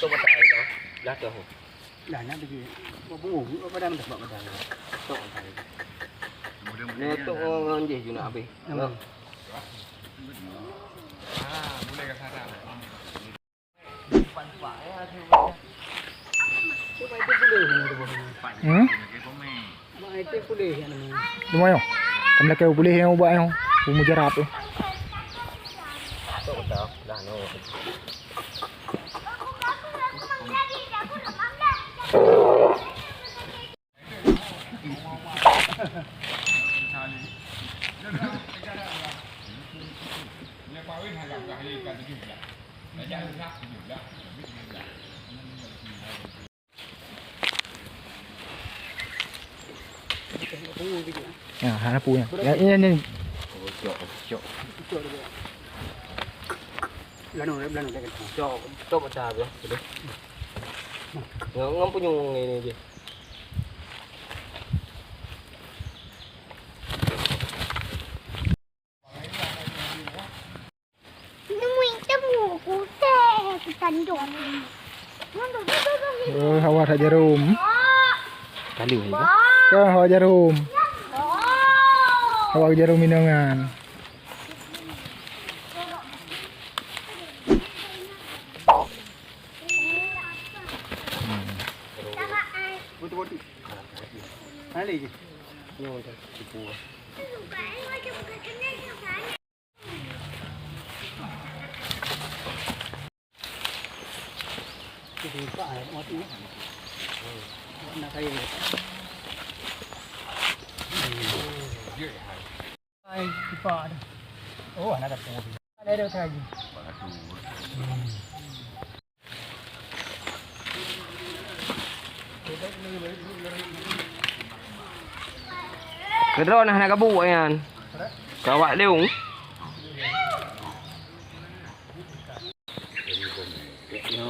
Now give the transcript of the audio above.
Tôm bạc tay đó, lát rồi. Đã nhá bây giờ bố ngủ có đang được bạc tay. Tôm bạc tay. Nè tôm gì juga abi. Mulai ke sana. Coba itu boleh ni tu bos. Mak itu boleh yang ni. Lumayan. Tanda kau boleh yang ubah yang mujarab tu. Tôm bạc tay, dah no. Hana punya. Ini. Lanu lagi. Cho tôm bạc tay rồi. Ngom punya ini dia. Hawa jarum. Kali ni. Kau hawa jarum. Hawa jarum minangan. Betul-betul. Mana lagi? Ni macam tipu. Itu pak ayam mati. Nak kaya. Ay, pak. Oh, anak kat tengah. Ada lagi. Kedua nak kabut kan. Kawak leung. Ya,